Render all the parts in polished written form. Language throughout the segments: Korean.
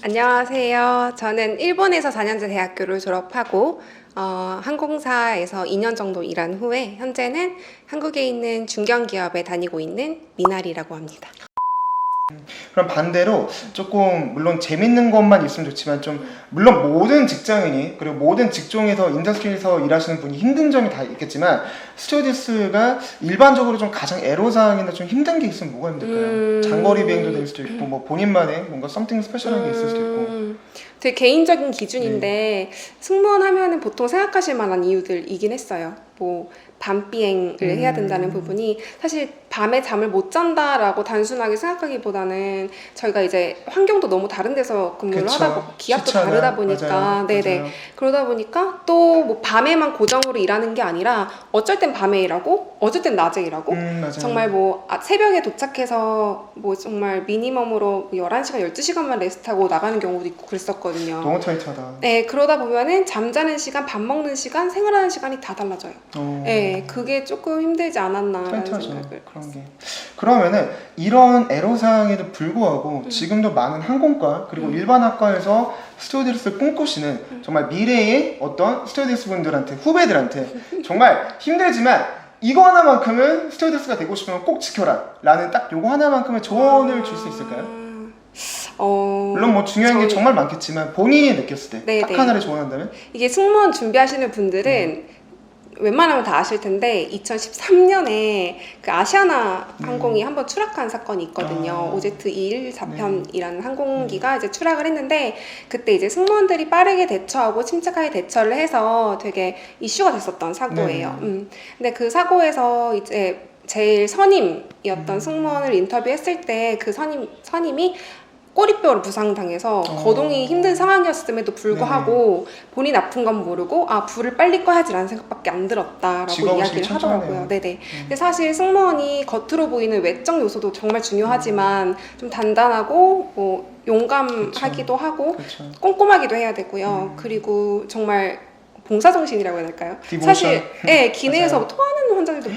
안녕하세요. 저는 일본에서 4년제 대학교를 졸업하고 항공사에서 2년 정도 일한 후에 현재는 한국에 있는 중견기업에 다니고 있는 미나리라고 합니다. 그럼 반대로 조금 물론 재밌는 것만 있으면 좋지만 좀 물론 모든 직장인이 그리고 모든 직종에서 인더스트리에서 일하시는 분이 힘든 점이 다 있겠지만 스튜어디스가 일반적으로 좀 가장 애로사항이나 좀 힘든 게 있으면 뭐가 힘들까요? 장거리 비행도 될 수도 있고 뭐 본인만의 뭔가 썸띵 스페셜한 게 있을 수도 있고. 되게 개인적인 기준인데 승무원 하면은 보통 생각하실 만한 이유들이긴 했어요. 뭐 밤 비행을 해야 된다는 부분이 사실 밤에 잠을 못 잔다라고 단순하게 생각하기보다는 저희가 이제 환경도 너무 다른 데서 근무를 그쵸. 하다 보고 기압도 시차가, 다르다 보니까 맞아요. 네네 맞아요. 그러다 보니까 또 뭐 밤에만 고정으로 일하는 게 아니라 어쩔 땐 밤에 일하고 어쩔 땐 낮에 일하고 맞아요. 정말 뭐 새벽에 도착해서 뭐 정말 미니멈으로 11시간 12시간만 레스트하고 나가는 경우도 있고 그랬었거든요. 너무 타이트하다. 네, 그러다 보면은 잠자는 시간, 밥 먹는 시간, 생활하는 시간이 다 달라져요. 네, 그게 조금 힘들지 않았나라는 타이트하죠. 생각을. 그런 게. 그러면은 이런 애로사항에도 불구하고 지금도 많은 항공과 그리고 일반 학과에서 스튜어디스를 꿈꾸시는 정말 미래의 어떤 스튜어디스 분들한테 후배들한테 정말 힘들지만 이거 하나만큼은 스튜어디스가 되고 싶으면 꼭 지켜라 라는 딱 요거 하나만큼의 조언을 줄 수 있을까요? 물론 뭐 중요한 게 정말 많겠지만 본인이 느꼈을 때 딱 하나를 조언한다면? 이게 승무원 준비하시는 분들은 웬만하면 다 아실 텐데 2013년에 그 아시아나 항공이 한번 추락한 사건이 있거든요. OZ214편이라는 항공기가 이제 추락을 했는데 그때 이제 승무원들이 빠르게 대처하고 침착하게 대처를 해서 되게 이슈가 됐었던 사고예요. 근데 그 사고에서 이제 제일 선임이었던 승무원을 인터뷰했을 때 그 선임이 꼬리뼈를 부상당해서 거동이 힘든 상황이었음에도 불구하고 본인 아픈 건 모르고 불을 빨리 꺼야지라는 생각밖에 안 들었다라고 이야기를 하더라고요. 네네. 근데 사실 승무원이 겉으로 보이는 외적 요소도 정말 중요하지만 좀 단단하고 뭐 용감하기도 하고 꼼꼼하기도 해야 되고요. 그리고 정말 봉사정신이라고 해야 될까요? 사실 기내에서 토하는 환자들도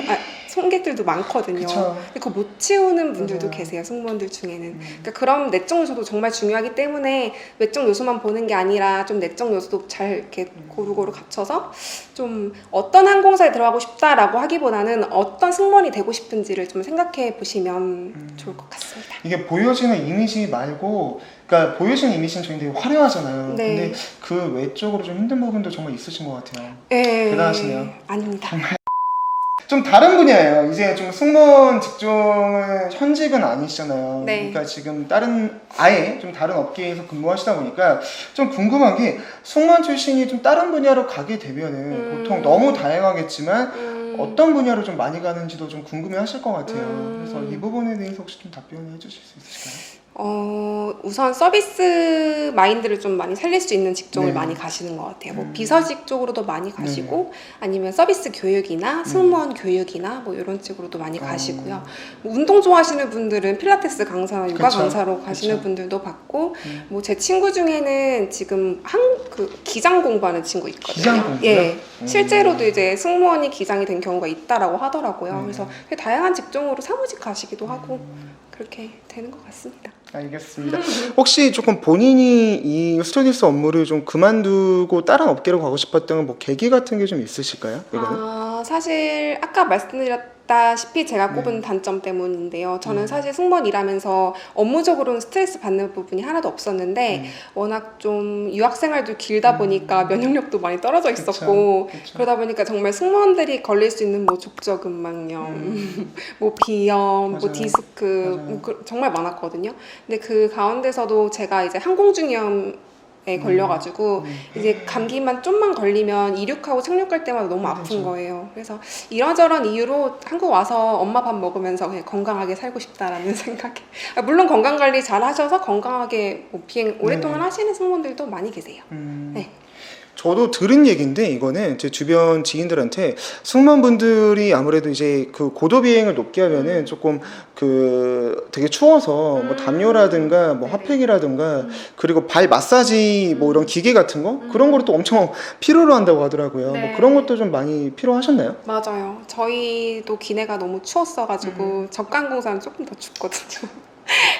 승객들도 많거든요. 근데 그거 못 치우는 분들도 계세요. 승무원들 중에는. 그러니까 그런 내적 요소도 정말 중요하기 때문에 외적 요소만 보는 게 아니라 좀 내적 요소도 잘 이렇게 고루고루 갖춰서 좀 어떤 항공사에 들어가고 싶다라고 하기보다는 어떤 승무원이 되고 싶은지를 좀 생각해 보시면 좋을 것 같습니다. 이게 보여지는 이미지 말고 그러니까 보여지는 이미지는 저희 되게 화려하잖아요. 근데 그 외적으로 좀 힘든 부분도 정말 있으신 것 같아요. 대단하시네요. 아닙니다. 좀 다른 분야예요. 이제 좀 승무원 직종은 현직은 아니시잖아요. 그러니까 지금 아예 좀 다른 업계에서 근무하시다 보니까 좀 궁금한 게 승무원 출신이 좀 다른 분야로 가게 되면은 보통 너무 다양하겠지만 어떤 분야로 좀 많이 가는지도 좀 궁금해 하실 것 같아요. 그래서 이 부분에 대해서 혹시 좀 답변해 주실 수 있으실까요? 우선 서비스 마인드를 좀 많이 살릴 수 있는 직종을 많이 가시는 것 같아요. 뭐 비서직 쪽으로도 많이 가시고 아니면 서비스 교육이나 승무원 교육이나 뭐 이런 쪽으로도 많이 가시고요. 뭐 운동 좋아하시는 분들은 필라테스 강사나 요가 강사로 가시는 분들도 봤고 뭐 제 친구 중에는 지금 그 기장 공부하는 친구 있거든요. 기장 공부요? 실제로도 이제 승무원이 기장이 된 경우가 있다라고 하더라고요. 그래서 되게 다양한 직종으로 사무직 가시기도 하고 그렇게 되는 것 같습니다. 알겠습니다. 혹시 조금 본인이 이 스튜어디스 업무를 좀 그만두고 다른 업계로 가고 싶었던 뭐 계기 같은 게 좀 있으실까요? 이거는? 사실 아까 말씀드렸다시피 제가 꼽은 단점 때문인데요. 저는 사실 승무원 일하면서 업무적으로는 스트레스 받는 부분이 하나도 없었는데 워낙 좀 유학생활도 길다 보니까 면역력도 많이 떨어져 있었고 그러다 보니까 정말 승무원들이 걸릴 수 있는 뭐 족저근막염, 뭐 비염, 뭐 디스크 정말 많았거든요. 근데 그 가운데서도 제가 이제 항공중이염 걸려가지고 이제 감기만 좀만 걸리면 이륙하고 착륙할 때마다 너무 아픈 거예요. 그래서 이런저런 이유로 한국 와서 엄마 밥 먹으면서 그냥 건강하게 살고 싶다라는 생각에 물론 건강관리 잘 하셔서 건강하게 뭐 비행 오랫동안 하시는 승무원들도 많이 계세요. 저도 들은 얘기인데 이거는 제 주변 지인들한테 승무원분들이 아무래도 이제 그 고도 비행을 높게 하면은 조금 그 되게 추워서 뭐 담요라든가 뭐 핫팩이라든가 그리고 발 마사지 뭐 이런 기계 같은 거 그런 거를 또 엄청 필요로 한다고 하더라고요. 뭐 그런 것도 좀 많이 필요하셨나요? 맞아요. 저희도 기내가 너무 추웠어가지고 저가항공사는 조금 더 춥거든요.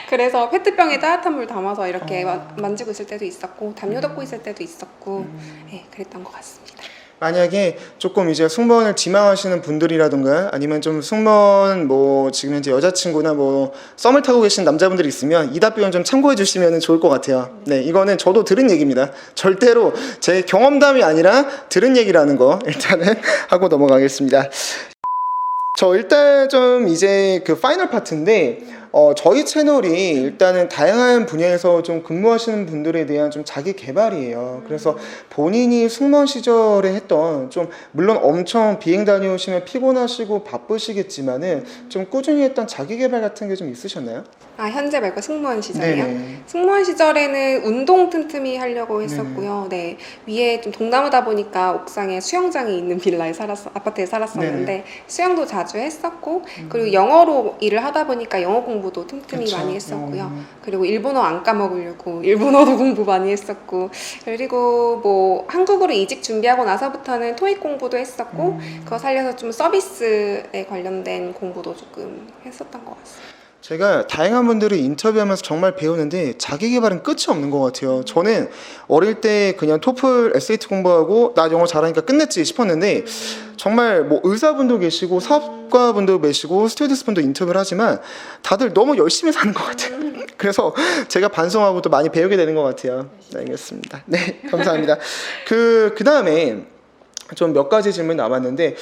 그래서 페트병에 따뜻한 물 담아서 이렇게 만지고 있을 때도 있었고 담요 덮고 있을 때도 있었고 네, 그랬던 것 같습니다. 만약에 조금 이제 승무원을 지망하시는 분들이라든가 아니면 좀 승무원 뭐 지금 현재 여자친구나 뭐 썸을 타고 계신 남자분들이 있으면 이 답변 좀 참고해 주시면 좋을 것 같아요. 네, 이거는 저도 들은 얘기입니다. 절대로 제 경험담이 아니라 들은 얘기라는 거 일단은 하고 넘어가겠습니다. 저 일단 좀 이제 그 파이널 파트인데 저희 채널이 일단은 다양한 분야에서 좀 근무하시는 분들에 대한 좀 자기 개발이에요. 그래서 본인이 승무원 시절에 했던 좀 물론 엄청 비행 다녀오시면 피곤하시고 바쁘시겠지만은 좀 꾸준히 했던 자기 개발 같은 게 좀 있으셨나요? 아, 현재 말고 승무원 시절이요? 네네. 승무원 시절에는 운동 틈틈이 하려고 했었고요. 네, 위에 좀 동남아다 보니까 옥상에 수영장이 있는 아파트에 살았었는데 네네. 수영도 자주 했었고 그리고 영어로 일을 하다 보니까 영어 공부도 틈틈이 그쵸. 많이 했었고요. 그리고 일본어 안 까먹으려고 일본어도 공부 많이 했었고 그리고 뭐 한국으로 이직 준비하고 나서부터는 토익 공부도 했었고 그거 살려서 좀 서비스에 관련된 공부도 조금 했었던 것 같습니다. 제가 다양한 분들을 인터뷰하면서 정말 배우는데 자기 개발은 끝이 없는 것 같아요. 저는 어릴 때 그냥 토플, SAT 공부하고 나 영어 잘하니까 끝냈지 싶었는데 정말 뭐 의사분도 계시고 사업가분도 계시고 스튜어디스분도 인터뷰를 하지만 다들 너무 열심히 사는 것 같아요. 그래서 제가 반성하고 또 많이 배우게 되는 것 같아요. 네, 알겠습니다. 네, 감사합니다. 그 다음에 좀 몇 가지 질문이 남았는데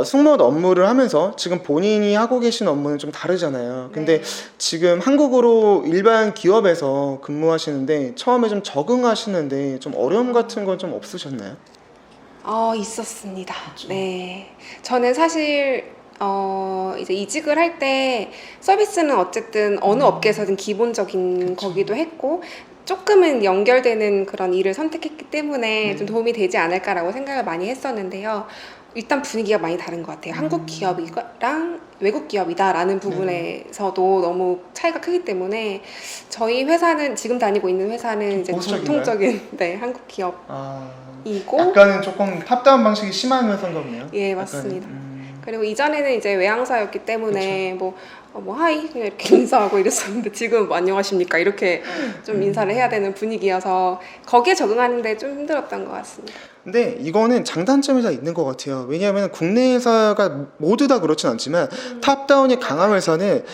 승무원 업무를 하면서 지금 본인이 하고 계신 업무는 좀 다르잖아요. 근데 지금 한국으로 일반 기업에서 근무하시는데 처음에 좀 적응하시는데 좀 어려움 같은 건 좀 없으셨나요? 있었습니다. 네, 저는 사실 이제 이직을 할 때 서비스는 어쨌든 어느 업계에서든 기본적인 거기도 했고 조금은 연결되는 그런 일을 선택했기 때문에 좀 도움이 되지 않을까라고 생각을 많이 했었는데요. 일단 분위기가 많이 다른 것 같아요. 한국 기업이랑 외국 기업이다라는 부분에서도 너무 차이가 크기 때문에 저희 회사는 지금 다니고 있는 회사는 이제 보수적인가요? 전통적인 네, 한국 기업이고 약간은 조금 탑다운 방식이 심한 회사인가 보네요. 예, 맞습니다. 그리고 이전에는 이제 외항사였기 때문에 뭐 하이 그냥 이렇게 인사하고 이랬었는데 지금 뭐 안녕하십니까 이렇게 좀 인사를 해야 되는 분위기여서 거기에 적응하는데 좀 힘들었던 것 같습니다. 근데 이거는 장단점이 다 있는 것 같아요. 왜냐하면 국내 회사가 모두 다 그렇진 않지만 탑다운이 강한 회사는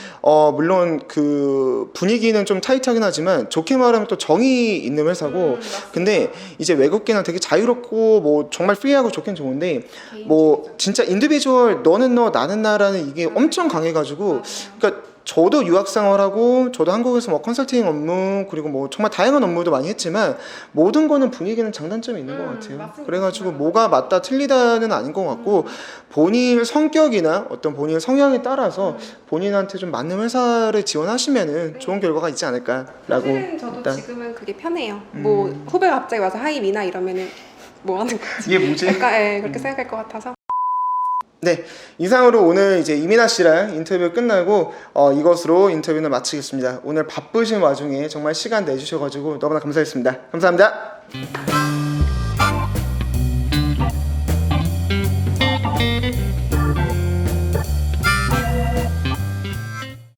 물론 그 분위기는 좀 타이트하긴 하지만 좋게 말하면 또 정이 있는 회사고 근데 이제 외국계는 되게 자유롭고 뭐 정말 프리하고 좋긴 좋은데 뭐 진짜 인디비주얼 너는 너 나는 나라는 이게 엄청 강해가지고 그러니까 저도 유학 생활하고 저도 한국에서 뭐 컨설팅 업무 그리고 뭐 정말 다양한 업무도 많이 했지만 모든 거는 분위기는 장단점이 있는 것 같아요. 맞습니다. 그래가지고 뭐가 맞다 틀리다는 아닌 것 같고 본인 성격이나 어떤 본인 성향에 따라서 본인한테 좀 맞는 회사를 지원하시면은 좋은 결과가 있지 않을까라고. 사실은 저도 일단 지금은 그게 편해요. 뭐 후배가 갑자기 와서 하이 미나 이러면은 뭐 하는 거지? 이게 뭐지? 약간 그렇게 생각할 것 같아서. 네, 이상으로 오늘 이제 이민아 씨랑 인터뷰 끝나고 이것으로 인터뷰는 마치겠습니다. 오늘 바쁘신 와중에 정말 시간 내주셔가지고 너무나 감사했습니다. 감사합니다.